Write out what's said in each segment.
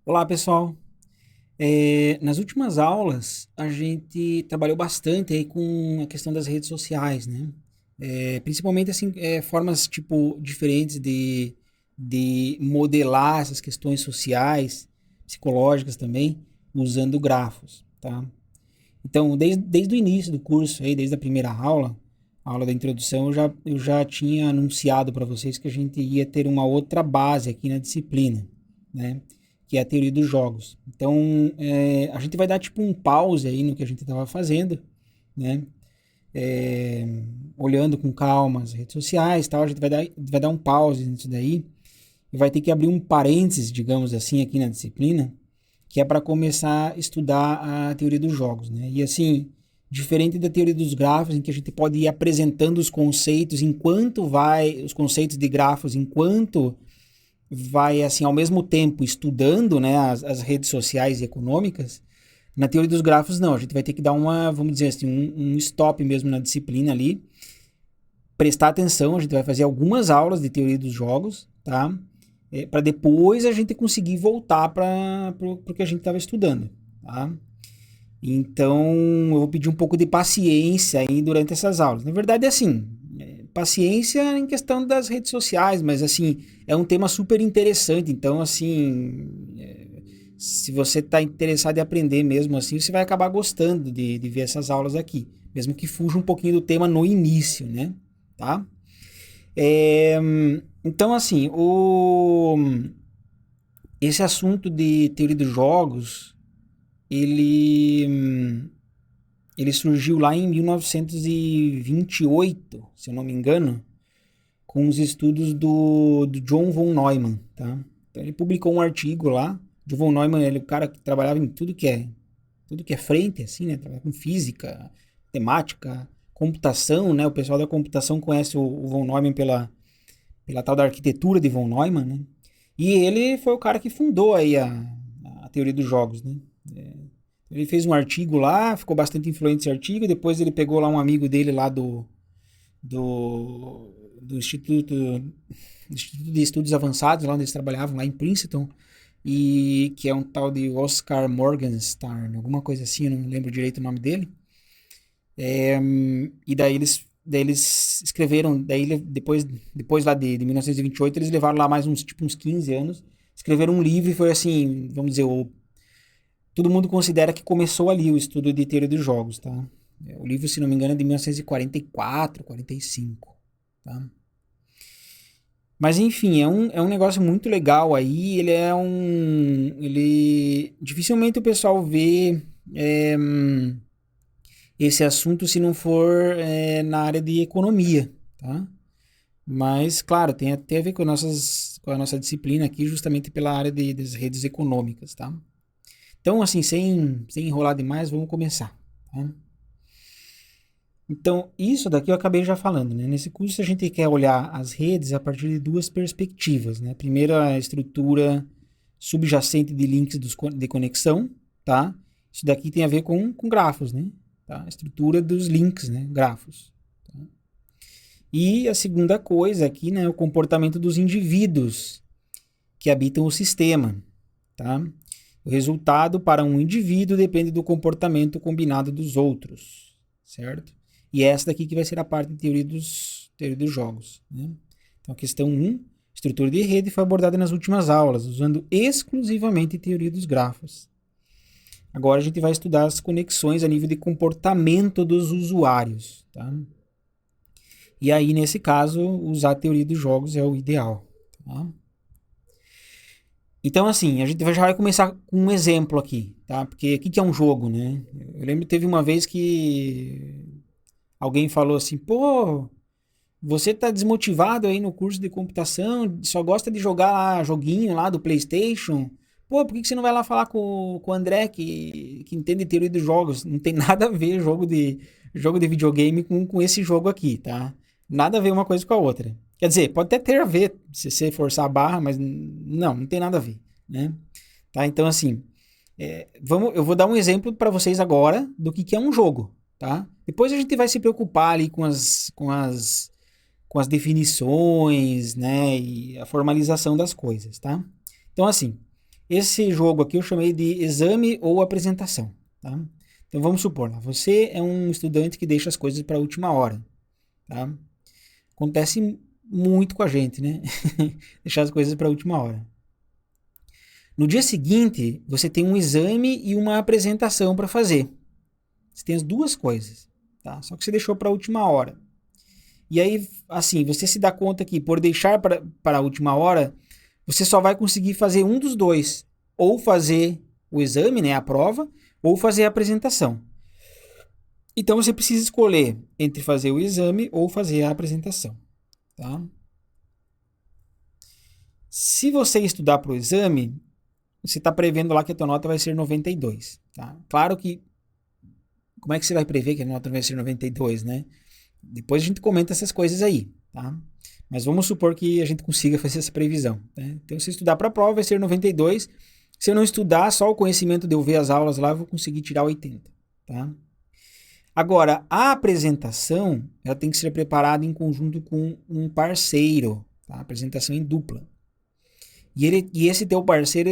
Olá, pessoal. Nas últimas aulas, a gente trabalhou bastante aí com a questão das redes sociais, né? Principalmente, assim, formas, tipo, diferentes de modelar essas questões sociais, psicológicas também, usando grafos, tá? Então, desde o início do curso, aí, desde a primeira aula, a aula da introdução, eu já tinha anunciado para vocês que a gente ia ter uma outra base aqui na disciplina, né? Que é a teoria dos jogos. Então, a gente vai dar tipo um pause aí no que a gente estava fazendo, né? É, olhando com calma as redes sociais, tal, a gente vai dar um pause nisso daí e vai ter que abrir um parênteses, digamos assim, aqui na disciplina, que é para começar a estudar a teoria dos jogos, né? E assim, diferente da teoria dos grafos, em que a gente pode ir apresentando os conceitos os conceitos de grafos enquanto vai assim ao mesmo tempo estudando, né, as redes sociais e econômicas. Na teoria dos grafos não, a gente vai ter que dar uma, vamos dizer assim, um stop mesmo na disciplina ali, prestar atenção, a gente vai fazer algumas aulas de teoria dos jogos, tá? Para depois a gente conseguir voltar para o que a gente estava estudando, tá? Então eu vou pedir um pouco de paciência aí durante essas aulas. Na verdade é assim, paciência em questão das redes sociais, mas assim, é um tema super interessante, então assim, se você está interessado em aprender mesmo assim, você vai acabar gostando de ver essas aulas aqui, mesmo que fuja um pouquinho do tema no início, né? Tá? É, então, assim, esse assunto de teoria dos jogos, ele, ele surgiu lá em 1928, se eu não me engano, com os estudos do John von Neumann, tá? Então, ele publicou um artigo lá. John von Neumann, ele é o cara que trabalhava em tudo que é frente, assim, né? Trabalha com física, matemática, computação, né? O pessoal da computação conhece o von Neumann pela tal da arquitetura de von Neumann, né? E ele foi o cara que fundou aí a teoria dos jogos, né? É, ele fez um artigo lá, ficou bastante influente esse artigo, depois ele pegou lá um amigo dele lá do Instituto de Estudos Avançados, lá onde eles trabalhavam, lá em Princeton, e que é um tal de Oscar Morgenstern, alguma coisa assim, eu não lembro direito o nome dele. E daí eles escreveram, depois lá de 1928, eles levaram lá mais uns 15 anos, escreveram um livro e foi assim, vamos dizer, todo mundo considera que começou ali o estudo de teoria dos jogos, tá? O livro, se não me engano, é de 1944, 45, tá? Mas enfim, é um negócio muito legal aí. Dificilmente o pessoal vê é, esse assunto se não for na área de economia, tá? Mas, claro, tem até a ver com a nossa disciplina aqui, justamente pela área das redes econômicas, tá? Então, assim, sem enrolar demais, vamos começar, tá? Então, isso daqui eu acabei já falando, né? Nesse curso a gente quer olhar as redes a partir de duas perspectivas, né? Primeiro, a estrutura subjacente de links de conexão, tá? Isso daqui tem a ver com grafos, né? Tá? A estrutura dos links, né? Grafos. Tá? E a segunda coisa aqui, né? O comportamento dos indivíduos que habitam o sistema, tá? O resultado para um indivíduo depende do comportamento combinado dos outros, certo? E é essa daqui que vai ser a parte de teoria dos jogos, né? Então, a questão um, estrutura de rede, foi abordada nas últimas aulas, usando exclusivamente teoria dos grafos. Agora a gente vai estudar as conexões a nível de comportamento dos usuários, tá? E aí, nesse caso, usar a teoria dos jogos é o ideal, tá? Então, assim, a gente já vai começar com um exemplo aqui, tá? Porque o que é um jogo, né? Eu lembro que teve uma vez que alguém falou assim, pô, você tá desmotivado aí no curso de computação, só gosta de jogar lá, joguinho lá do PlayStation. Pô, por que você não vai lá falar com o André, que entende teoria dos jogos? Não tem nada a ver jogo de videogame com esse jogo aqui, tá? Nada a ver uma coisa com a outra. Quer dizer, pode até ter a ver, se você forçar a barra, mas não tem nada a ver, né? Tá? Então, assim, eu vou dar um exemplo para vocês agora do que é um jogo, tá? Depois a gente vai se preocupar ali com as definições, né, e a formalização das coisas, tá? Então, assim, Esse jogo aqui eu chamei de exame ou apresentação, tá? Então vamos supor, você é um estudante que deixa as coisas para a última hora, tá? Acontece muito com a gente, né? Deixar as coisas para a última hora. No dia seguinte, você tem um exame e uma apresentação para fazer. Você tem as duas coisas, tá? Só que você deixou para a última hora. E aí, assim, você se dá conta que por deixar para a última hora, você só vai conseguir fazer um dos dois. Ou fazer o exame, né, a prova, ou fazer a apresentação. Então você precisa escolher entre fazer o exame ou fazer a apresentação, tá? Se você estudar para o exame, você está prevendo lá que a tua nota vai ser 92, tá? Claro que, como é que você vai prever que a nota vai ser 92, né? Depois a gente comenta essas coisas aí, tá? Mas vamos supor que a gente consiga fazer essa previsão, né? Então, se eu estudar para a prova, vai ser 92. Se eu não estudar, só o conhecimento de eu ver as aulas lá, eu vou conseguir tirar 80, tá? Agora, a apresentação, ela tem que ser preparada em conjunto com um parceiro, tá? Apresentação em dupla. E esse teu parceiro,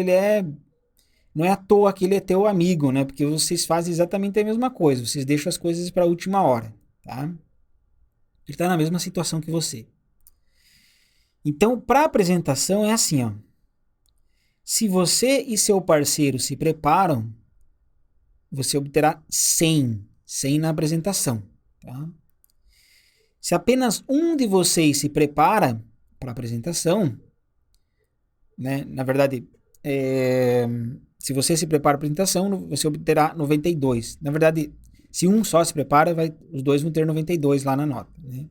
não é à toa que ele é teu amigo, né? Porque vocês fazem exatamente a mesma coisa, vocês deixam as coisas para a última hora, tá? Ele está na mesma situação que você. Então, para a apresentação é assim, ó. Se você e seu parceiro se preparam, você obterá 100 na apresentação, tá? Se apenas um de vocês se prepara para a apresentação, né? Na verdade, se você se prepara para a apresentação, você obterá 92. Na verdade, se um só se prepara, os dois vão ter 92 lá na nota, né?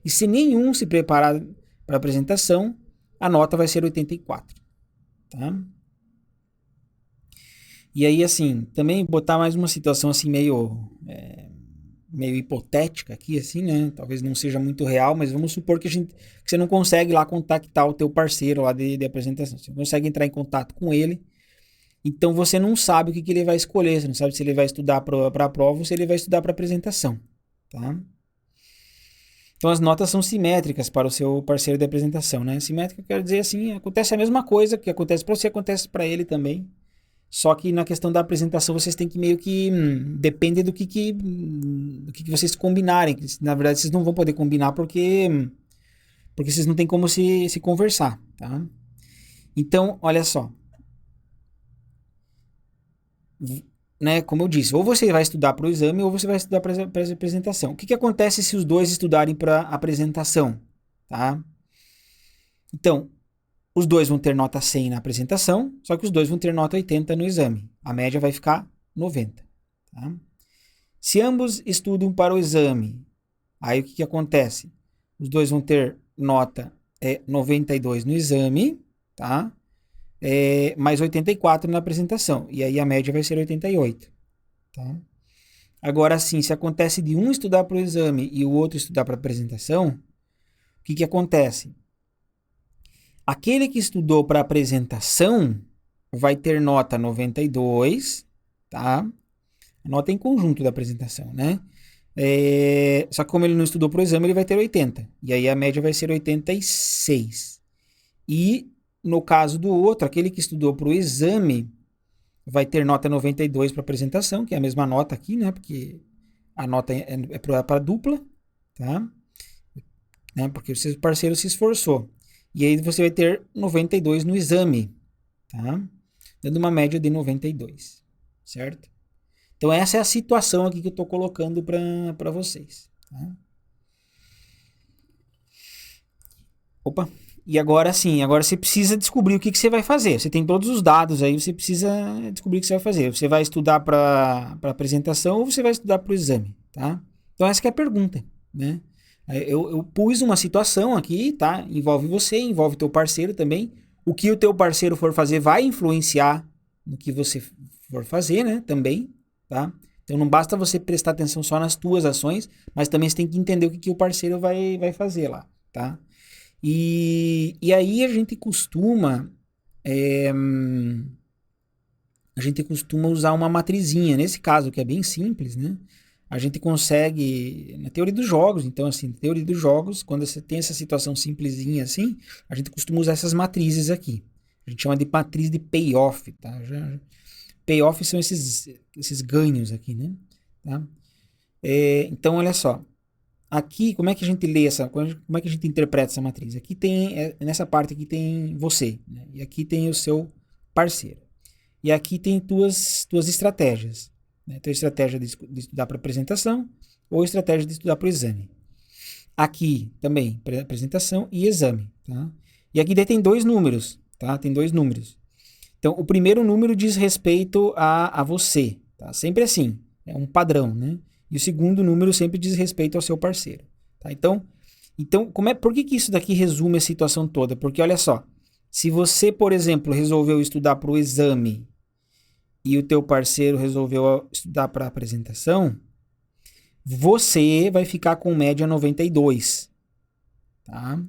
E se nenhum se preparar para a apresentação, a nota vai ser 84, tá? E aí, assim, também botar mais uma situação assim meio hipotética aqui, assim, né? Talvez não seja muito real, mas vamos supor que você não consegue lá contactar o teu parceiro lá de apresentação. Você não consegue entrar em contato com ele, então você não sabe o que ele vai escolher. Você não sabe se ele vai estudar para a prova ou se ele vai estudar para a apresentação, tá? Então as notas são simétricas para o seu parceiro de apresentação, né? Simétrica quer dizer assim, acontece a mesma coisa que acontece para você, acontece para ele também. Só que na questão da apresentação vocês têm que meio que depende do que vocês combinarem. Na verdade vocês não vão poder combinar porque vocês não têm como se conversar, tá? Então, olha só, né, como eu disse, ou você vai estudar para o exame ou você vai estudar para a apresentação. O que acontece se os dois estudarem para a apresentação, tá? Então, os dois vão ter nota 100 na apresentação, só que os dois vão ter nota 80 no exame. A média vai ficar 90, tá? Se ambos estudam para o exame, aí o que acontece? Os dois vão ter nota 92 no exame, tá? Mais 84 na apresentação. E aí a média vai ser 88. Tá? Agora sim, se acontece de um estudar para o exame e o outro estudar para a apresentação, o que acontece? Aquele que estudou para a apresentação vai ter nota 92, tá? A nota em conjunto da apresentação, né? Só que como ele não estudou para o exame, ele vai ter 80. E aí a média vai ser 86. E no caso do outro, aquele que estudou para o exame vai ter nota 92 para apresentação, que é a mesma nota aqui, né? Porque a nota é para dupla, tá? Né? Porque o seu parceiro se esforçou. E aí você vai ter 92 no exame, tá? Dando uma média de 92, certo? Então essa é a situação aqui que eu estou colocando para vocês, tá? Opa! E agora sim, agora você precisa descobrir o que você vai fazer. Você tem todos os dados aí, você precisa descobrir o que você vai fazer. Você vai estudar para apresentação ou você vai estudar para o exame, tá? Então essa que é a pergunta, né? Eu pus uma situação aqui, tá? Envolve você, envolve teu parceiro também. O que o teu parceiro for fazer vai influenciar no que você for fazer, né? Também, tá? Então não basta você prestar atenção só nas tuas ações, mas também você tem que entender o que o parceiro vai fazer lá, tá? E aí a gente costuma usar uma matrizinha. Nesse caso, que é bem simples, né? A gente consegue, na teoria dos jogos, então assim, na teoria dos jogos, quando você tem essa situação simplesinha assim, a gente costuma usar essas matrizes aqui. A gente chama de matriz de payoff, tá? Payoff são esses ganhos aqui, né? Tá? Então, olha só. Aqui, como é que a gente lê como é que a gente interpreta essa matriz? Aqui tem, nessa parte aqui tem você, né? E aqui tem o seu parceiro. E aqui tem tuas estratégias, né? Então, estratégia de estudar para apresentação ou estratégia de estudar para o exame. Aqui também, apresentação e exame, tá? E aqui daí tem dois números, tá? Tem dois números. Então, o primeiro número diz respeito a você, tá? Sempre assim, é um padrão, né? E o segundo número sempre diz respeito ao seu parceiro, tá? Então por que isso daqui resume a situação toda? Porque olha só, se você, por exemplo, resolveu estudar para o exame e o teu parceiro resolveu estudar para a apresentação, você vai ficar com média 92, tá?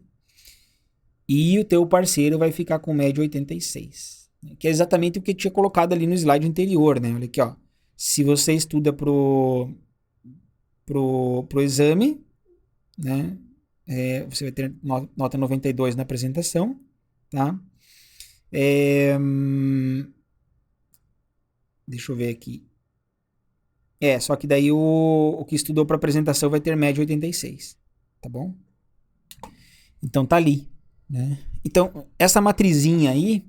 E o teu parceiro vai ficar com média 86, né? Que é exatamente o que eu tinha colocado ali no slide anterior, né? Olha aqui, ó. Se você estuda pro exame, né? Você vai ter nota 92 na apresentação, tá? Deixa eu ver aqui. Só que daí o que estudou para apresentação vai ter média 86, tá bom? Então tá ali, né? Então, essa matrizinha aí,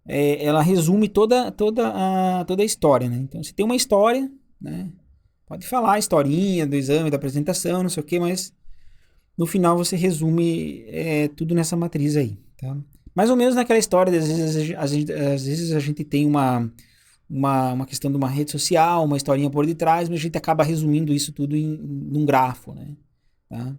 ela resume toda a história, né? Então, você tem uma história, né? Pode falar a historinha do exame, da apresentação, não sei o que, mas no final você resume tudo nessa matriz aí, tá? Mais ou menos naquela história, às vezes a gente tem uma questão de uma rede social, uma historinha por detrás, mas a gente acaba resumindo isso tudo num grafo, né? Tá?